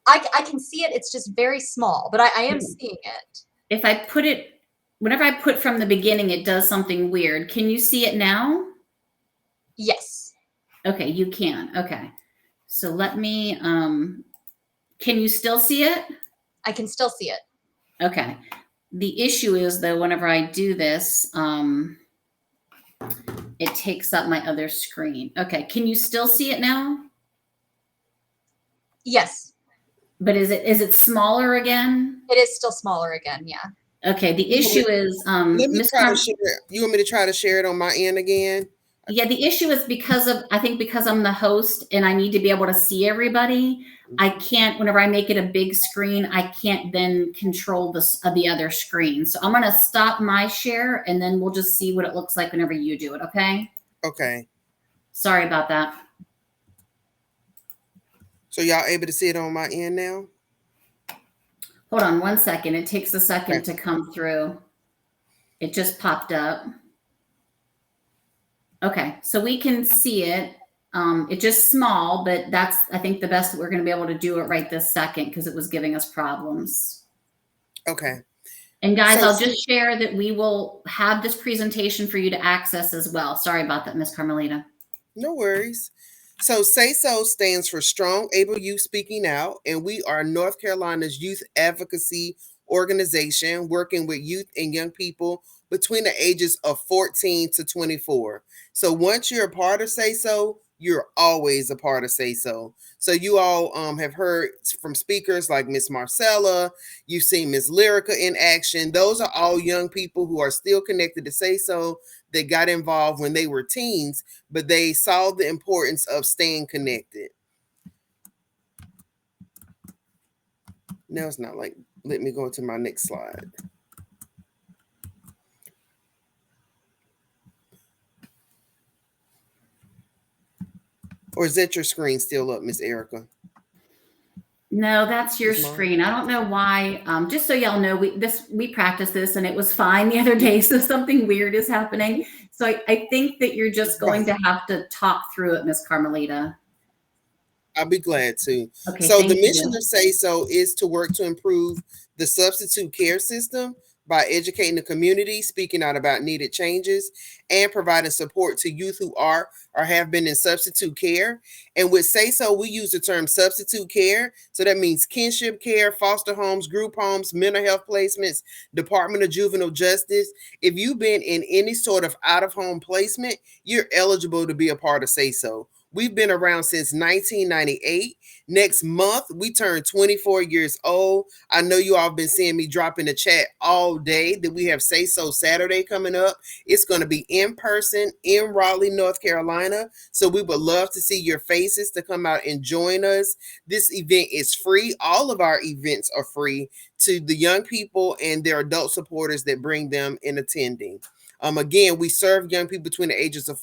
I can see it. It's just very small, but I am seeing it. If I put it, whenever I put from the beginning, it does something weird. Can you see it now? Yes. Okay, you can. Okay. So let me, can you still see it? I can still see it. Okay. The issue is though, whenever I do this, it takes up my other screen. Okay. Can you still see it now? Yes. But is it smaller again? It is still smaller again. Yeah. Okay. The issue is, Let me Miss try to share. You want me to try to share it on my end again? Yeah, the issue is because I'm the host and I need to be able to see everybody. I can't, whenever I make it a big screen, I can't then control the other screen. So I'm going to stop my share and then we'll just see what it looks like whenever you do it. Okay. Okay. Sorry about that. So y'all able to see it on my end now? Hold on 1 second. It takes a second Okay. to come through. It just popped up. Okay, so we can see it. It's just small, but that's, I think, the best that we're going to be able to do it right this second because it was giving us problems. Okay. And guys, So- I'll just share that we will have this presentation for you to access as well. Sorry about that, Miss Carmelita. No worries. So Say So stands for Strong Able Youth Speaking Out, and we are North Carolina's youth advocacy organization working with youth and young people between the ages of 14 to 24. So once you're a part of Say So, you're always a part of Say So. So you all have heard from speakers like Miss Marcella, you've seen Miss Lyrica in action. Those are all young people who are still connected to Say So that got involved when they were teens, but they saw the importance of staying connected. Now it's not like, let me go to my next slide. Or is that your screen still up, Miss Erica? No, that's your Is mine? screen. I don't know why. Just so y'all know, we practiced this and it was fine the other day. So something weird is happening. So I think that you're just going to have to talk through it, Miss Carmelita. I'll be glad to. Okay. So thank the you. mission of Say So is to work to improve the substitute care system by educating the community, speaking out about needed changes, and providing support to youth who are or have been in substitute care. And with Say So, we use the term substitute care. So that means kinship care, foster homes, group homes, mental health placements, Department of Juvenile Justice. If you've been in any sort of out-of-home placement, you're eligible to be a part of Say So. We've been around since 1998. Next month, we turn 24 years old. I know you all have been seeing me drop in the chat all day that we have Say So Saturday coming up. It's going to be in person in Raleigh, North Carolina. So we would love to see your faces to come out and join us. This event is free. All of our events are free to the young people and their adult supporters that bring them in attending. Again, we serve young people between the ages of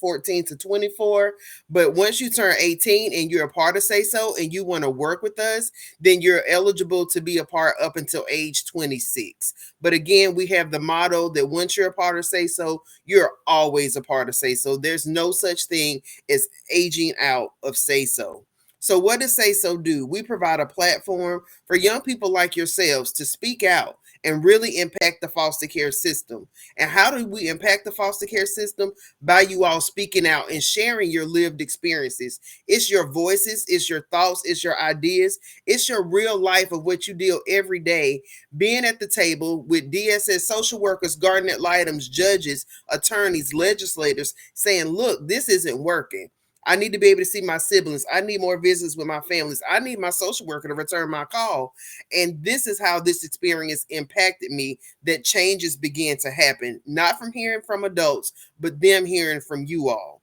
14 to 24. But once you turn 18 and you're a part of Say So and you want to work with us, then you're eligible to be a part up until age 26. But again, we have the motto that once you're a part of Say So, you're always a part of Say So. There's no such thing as aging out of Say So. So what does Say So do? We provide a platform for young people like yourselves to speak out and really impact the foster care system. And how do we impact the foster care system? By you all speaking out and sharing your lived experiences. It's your voices, it's your thoughts, it's your ideas, it's your real life of what you deal every day, being at the table with DSS social workers, guardian ad litems, judges, attorneys, legislators, saying, look, this isn't working. I need to be able to see my siblings. I need more visits with my families. I need my social worker to return my call. And this is how this experience impacted me, that changes began to happen, not from hearing from adults, but them hearing from you all.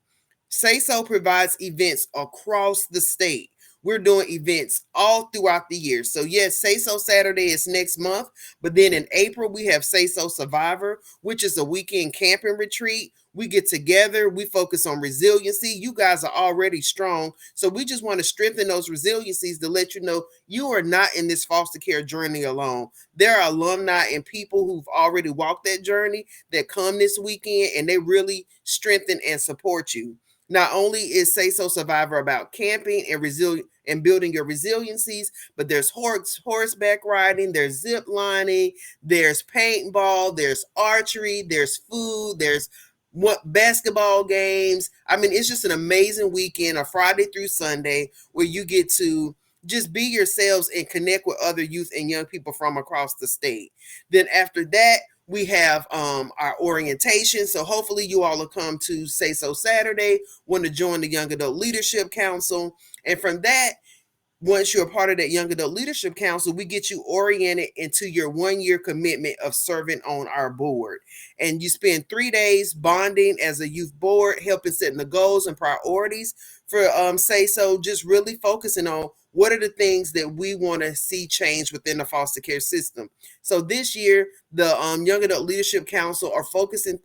Say So provides events across the state. We're doing events all throughout the year. So yes, Say So Saturday is next month, but then in April, we have Say So Survivor, which is a weekend camping retreat. We get together, we focus on resiliency. You guys are already strong. So we just want to strengthen those resiliencies to let you know you are not in this foster care journey alone. There are alumni and people who've already walked that journey that come this weekend, and they really strengthen and support you. Not only is Say So Survivor about camping and resilient and building your resiliencies, but there's horseback riding, there's zip lining, there's paintball, there's archery, there's food, there's basketball games. I mean, it's just an amazing weekend, a Friday through Sunday, where you get to just be yourselves and connect with other youth and young people from across the state. Then after that, we have our orientation. So hopefully you all will come to Say So Saturday, want to join the Young Adult Leadership Council. And from that, once you're a part of that Young Adult Leadership Council, we get you oriented into your 1-year commitment of serving on our board. And you spend 3 days bonding as a youth board, helping setting the goals and priorities for Say So, just really focusing on what are the things that we want to see change within the foster care system. So this year, the Young Adult Leadership Council are focusing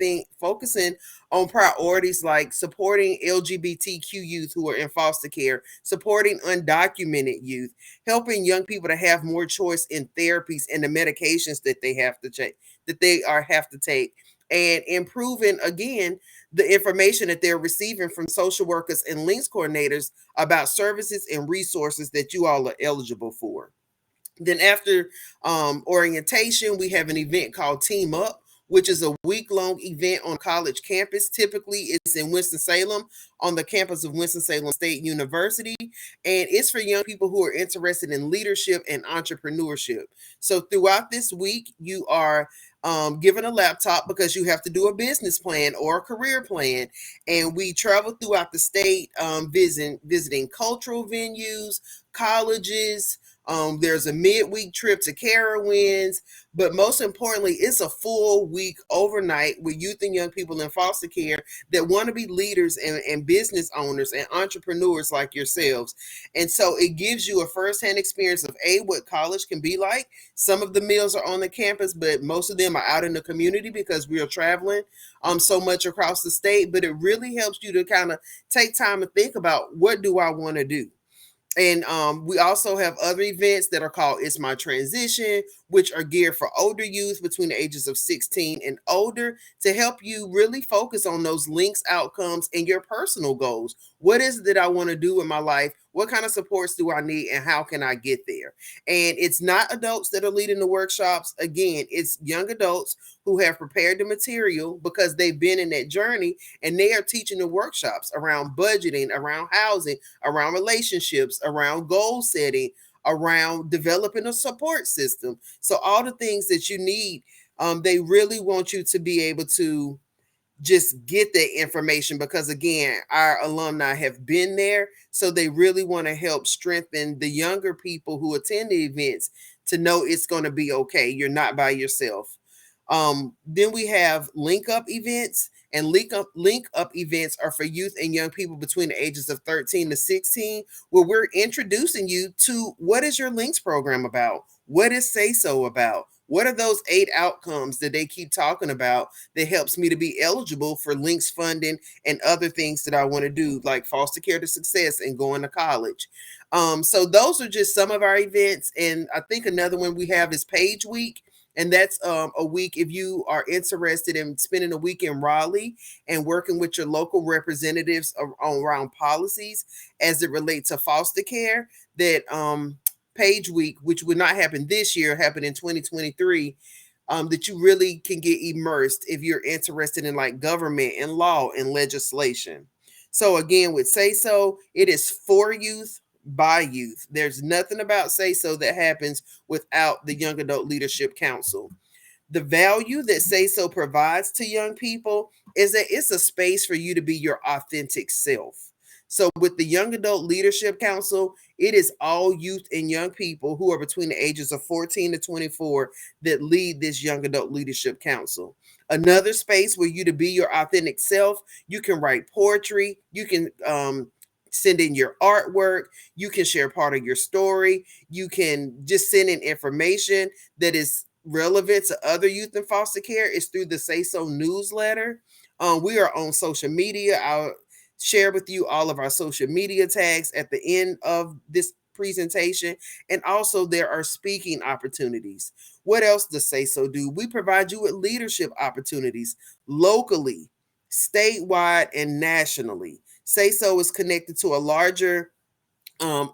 on priorities like supporting LGBTQ youth who are in foster care, supporting undocumented youth, helping young people to have more choice in therapies and the medications that they have to take, and improving again the information that they're receiving from social workers and links coordinators about services and resources that you all are eligible for. Then after orientation, we have an event called Team Up, which is a week-long event on college campus. Typically, it's in Winston-Salem on the campus of Winston-Salem State University. And it's for young people who are interested in leadership and entrepreneurship. So throughout this week, you are given a laptop because you have to do a business plan or a career plan. And we travel throughout the state, visiting cultural venues, colleges. There's a midweek trip to Carowinds, but most importantly, it's a full week overnight with youth and young people in foster care that want to be leaders and business owners and entrepreneurs like yourselves. And so it gives you a firsthand experience of what college can be like. Some of the meals are on the campus, but most of them are out in the community because we are traveling so much across the state. But it really helps you to kind of take time and think about, what do I want to do? And we also have other events that are called It's My Transition, which are geared for older youth between the ages of 16 and older, to help you really focus on those links, outcomes, and your personal goals. What is it that I want to do in my life? What kind of supports do I need, and how can I get there? And it's not adults that are leading the workshops. Again, it's young adults who have prepared the material because they've been in that journey, and they are teaching the workshops around budgeting, around housing, around relationships, around goal setting, around developing a support system. So all the things that you need, they really want you to be able to just get that information, because again, our alumni have been there. So they really want to help strengthen the younger people who attend the events to know it's going to be okay. You're not by yourself. Then we have link up events, and link up events are for youth and young people between the ages of 13 to 16, where we're introducing you to what is your links program about? What is Say So about? What are those 8 outcomes that they keep talking about that helps me to be eligible for links funding and other things that I want to do, like foster care to success and going to college? So those are just some of our events. And I think another one we have is Page Week. And that's a week if you are interested in spending a week in Raleigh and working with your local representatives around policies as it relates to foster care. That Page Week, which would not happen this year, happened in 2023, that you really can get immersed if you're interested in like government and law and legislation. So again, with Say So, it is for youth, by youth. There's nothing about Say So that happens without the Young Adult Leadership Council. The value that Say So provides to young people is that it's a space for you to be your authentic self. So with the Young Adult Leadership Council, it is all youth and young people who are between the ages of 14 to 24 that lead this Young Adult Leadership Council. Another space where you to be your authentic self. You can write poetry. You can send in your artwork. You can share part of your story. You can just send in information that is relevant to other youth in foster care. Is through the Say So newsletter. We are on social media. I'll share with you all of our social media tags at the end of this presentation. And also there are speaking opportunities. What else does Say So do? We provide you with leadership opportunities locally, statewide, and nationally. Say So is connected to a larger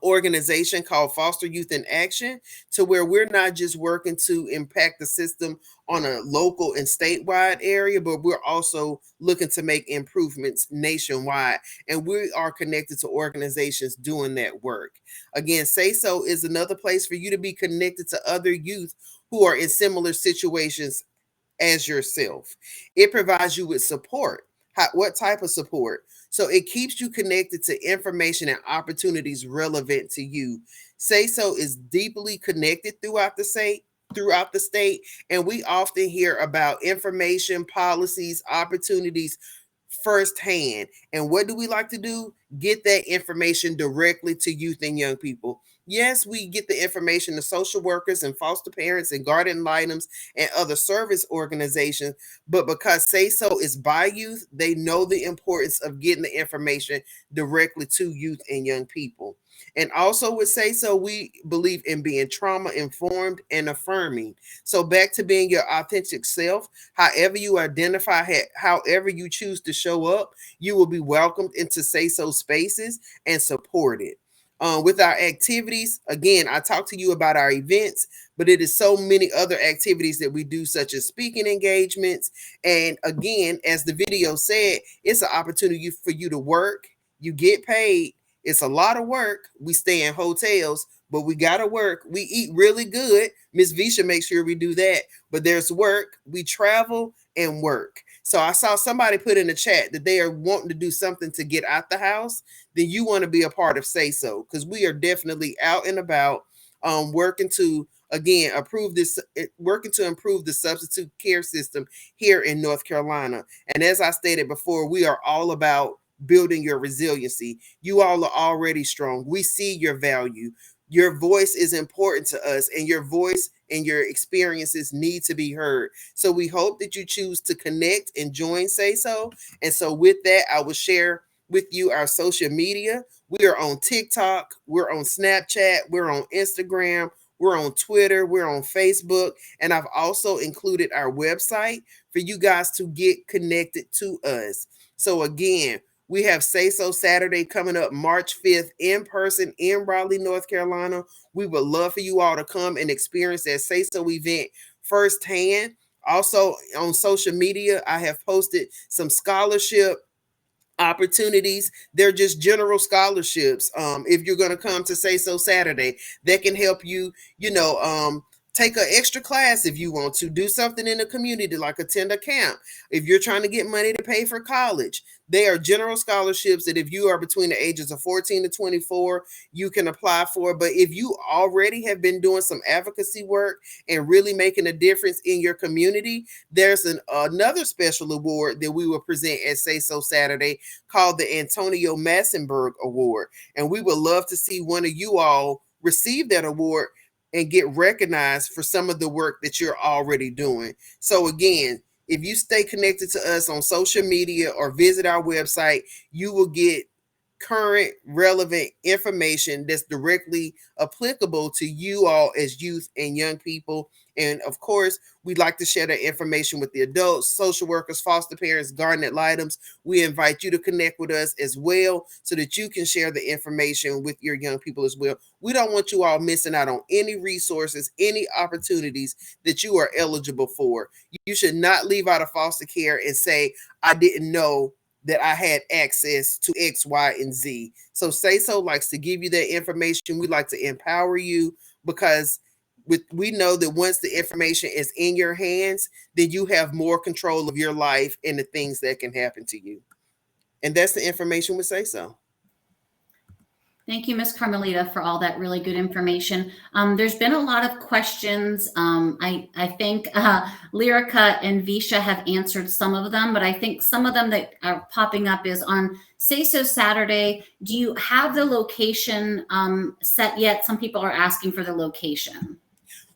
organization called Foster Youth in Action, to where we're not just working to impact the system on a local and statewide area, but we're also looking to make improvements nationwide. And we are connected to organizations doing that work. Again, Say So is another place for you to be connected to other youth who are in similar situations as yourself. It provides you with support. What type of support? So it keeps you connected to information and opportunities relevant to you. Say So is deeply connected throughout the state, and we often hear about information, policies, opportunities firsthand. And what do we like to do? Get that information directly to youth and young people. Yes, we get the information to social workers and foster parents and guardian items and other service organizations, but because Say So is by youth, they know the importance of getting the information directly to youth and young people. And also with Say So, we believe in being trauma informed and affirming. So back to being your authentic self, however you identify, however you choose to show up, you will be welcomed into Say So spaces and supported. With our activities, again, I talked to you about our events, but it is so many other activities that we do, such as speaking engagements. And again, as the video said, it's an opportunity for you to work. You get paid. It's a lot of work. We stay in hotels, but we got to work. We eat really good. Miss Visha makes sure we do that. But there's work. We travel and work. So I saw somebody put in the chat that they are wanting to do something to get out the house. Then you want to be a part of Say So, because we are definitely out and about working to, again, working to improve the substitute care system here in North Carolina. And as I stated before, we are all about building your resiliency. You all are already strong. We see your value. Your voice is important to us, and your voice and your experiences need to be heard. So we hope that you choose to connect and join Say So. And so with that, I will share with you our social media. We are on TikTok, we're on Snapchat, we're on Instagram, we're on Twitter, we're on Facebook, and I've also included our website for you guys to get connected to us. So again, we have Say So Saturday coming up March 5th in person in Raleigh, North Carolina. We would love for you all to come and experience that Say So event firsthand. Also on social media, I have posted some scholarship opportunities. They're just general scholarships. If you're going to come to Say So Saturday, that can help you, take an extra class if you want to, do something in the community like attend a camp. If you're trying to get money to pay for college, they are general scholarships that if you are between the ages of 14 to 24, you can apply for. But if you already have been doing some advocacy work and really making a difference in your community, there's another special award that we will present at Say So Saturday called the Antonio Massenberg Award. And we would love to see one of you all receive that award and get recognized for some of the work that you're already doing. So again, if you stay connected to us on social media or visit our website, you will get current relevant information that's directly applicable to you all as youth and young people. And of course, we'd like to share that information with the adults, social workers, foster parents, guardian ad litems. We invite you to connect with us as well so that you can share the information with your young people as well. We don't want you all missing out on any resources, any opportunities that you are eligible for. You should not leave out of foster care and say, I didn't know that I had access to X, Y, and Z. So Say So likes to give you that information. We like to empower you because we know that once the information is in your hands, then you have more control of your life and the things that can happen to you. And that's the information with Say So. Thank you, Ms. Carmelita, for all that really good information. There's been a lot of questions. I think Lyrica and Visha have answered some of them, but I think some of them that are popping up is on Say So Saturday. Do you have the location set yet? Some people are asking for the location.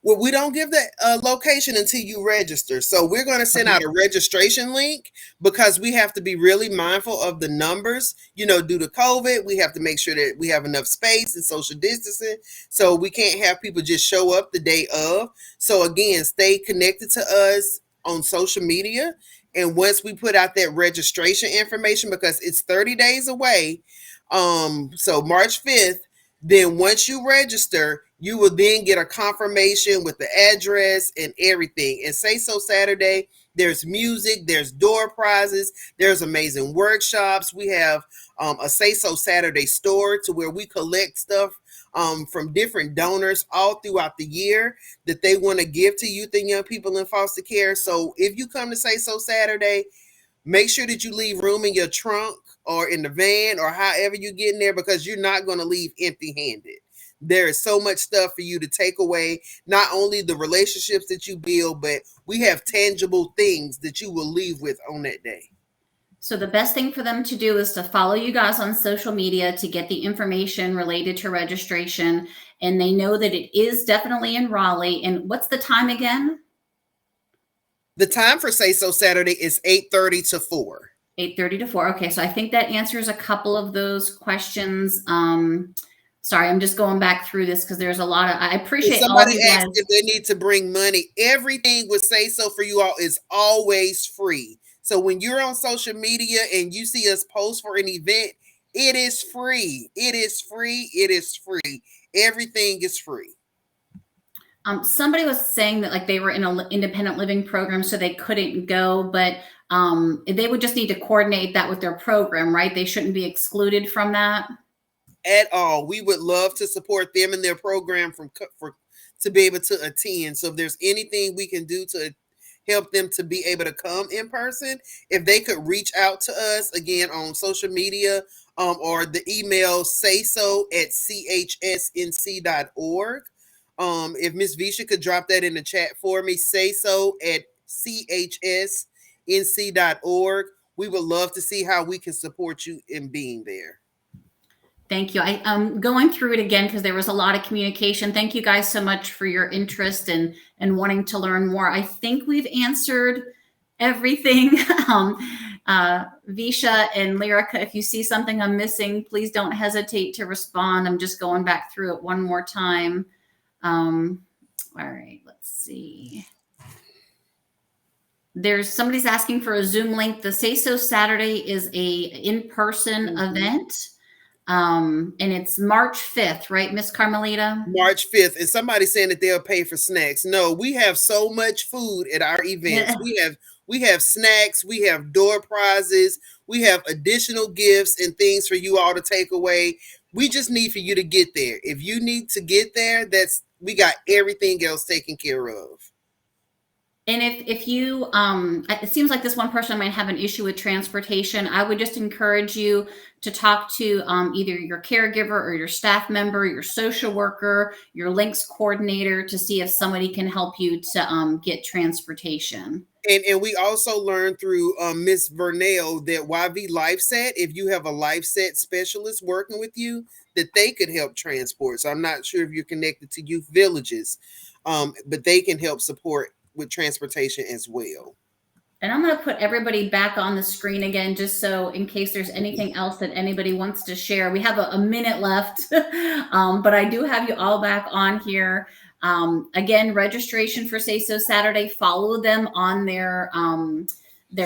Well, we don't give the location until you register. So we're going to send out a registration link because we have to be really mindful of the numbers. You know, due to COVID, we have to make sure that we have enough space and social distancing. So we can't have people just show up the day of. So again, stay connected to us on social media. And once we put out that registration information, because it's 30 days away, so March 5th, then once you register, you will then get a confirmation with the address and everything. And Say So Saturday, there's music, there's door prizes, there's amazing workshops. We have a Say So Saturday store to where we collect stuff from different donors all throughout the year that they want to give to youth and young people in foster care. So if you come to Say So Saturday, make sure that you leave room in your trunk or in the van or however you get in there, because you're not going to leave empty-handed. There is so much stuff for you to take away, not only the relationships that you build, but we have tangible things that you will leave with on that day. So the best thing for them to do is to follow you guys on social media to get the information related to registration. And they know that it is definitely in Raleigh. And what's the time again? The time for Say So Saturday is 8:30 to 4. 8:30 to 4. Okay, so I think that answers a couple of those questions. Sorry, I'm just going back through this because there's a lot of, I appreciate all of Somebody you guys. asked if they need to bring money. Everything with Say So for you all is always free. So when you're on social media and you see us post for an event, it is free. It is free. It is free. Everything is free. Somebody was saying that like they were in an independent living program, so they couldn't go, but they would just need to coordinate that with their program, right? They shouldn't be excluded from that. At all. We would love to support them in their program to be able to attend. So if there's anything we can do to help them to be able to come in person, if they could reach out to us again on social media or the email sayso@chsnc.org. If Miss Visha could drop that in the chat for me, sayso@chsnc.org. We would love to see how we can support you in being there. Thank you. I'm going through it again because there was a lot of communication. Thank you guys so much for your interest and wanting to learn more. I think we've answered everything. Visha and Lyrica, if you see something I'm missing, please don't hesitate to respond. I'm just going back through it one more time. All right, let's see. Somebody's asking for a Zoom link. The Say So Saturday is a in-person event. And it's March 5th, right, Miss Carmelita? March 5th. And somebody saying that they'll pay for snacks. No, we have so much food at our events. We have snacks, we have door prizes, we have additional gifts and things for you all to take away. We just need for you to get there. If you need to get there, we got everything else taken care of. And if you, it seems like this one person might have an issue with transportation, I would just encourage you to talk to either your caregiver or your staff member, your social worker, your links coordinator to see if somebody can help you to get transportation. And we also learned through Miss Vernell that YV LifeSet, if you have a LifeSet specialist working with you, that they could help transport. So I'm not sure if you're connected to Youth Villages, but they can help support with transportation as well. And I'm going to put everybody back on the screen again, just so in case there's anything else that anybody wants to share. We have a minute left, but I do have you all back on here. Again, registration for Say So Saturday. Follow them on their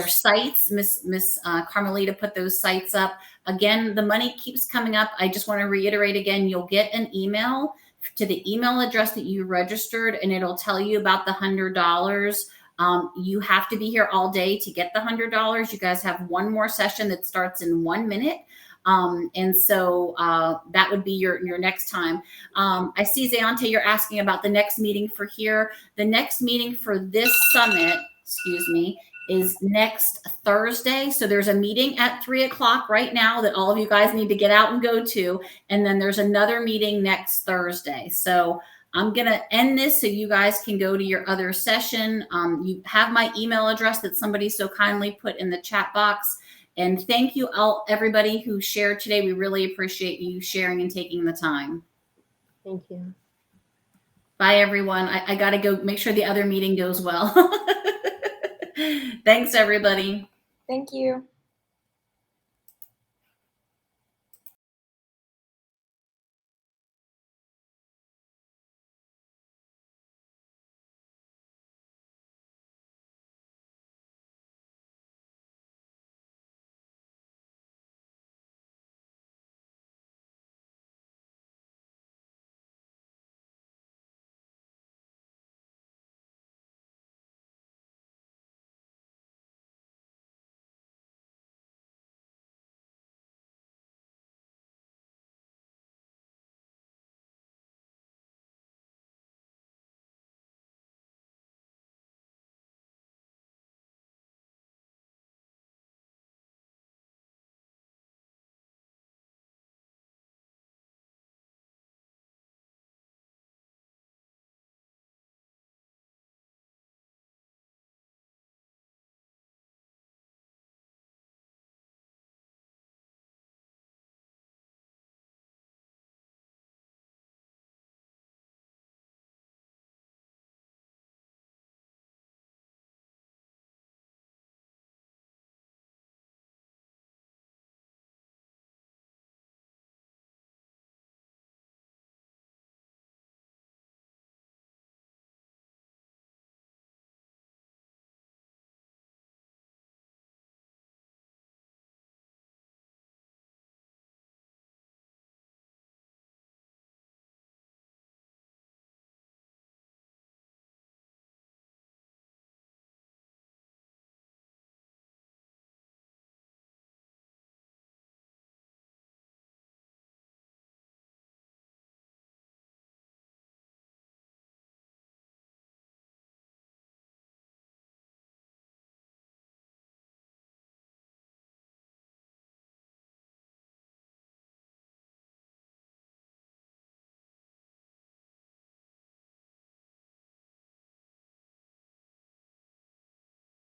sites. Miss Carmelita put those sites up. Again, the money keeps coming up. I just want to reiterate again, you'll get an email to the email address that you registered, and it'll tell you about the $100. You have to be here all day to get the $100. You guys have one more session that starts in 1 minute. And so that would be your next time. I see, Zayante, you're asking about the next meeting for here. The next meeting for this summit, is next Thursday. So there's a meeting at 3 o'clock right now that all of you guys need to get out and go to. And then there's another meeting next Thursday. So I'm going to end this so you guys can go to your other session. You have my email address that somebody so kindly put in the chat box. And thank you all, everybody who shared today. We really appreciate you sharing and taking the time. Thank you. Bye, everyone. I got to go make sure the other meeting goes well. Thanks, everybody. Thank you.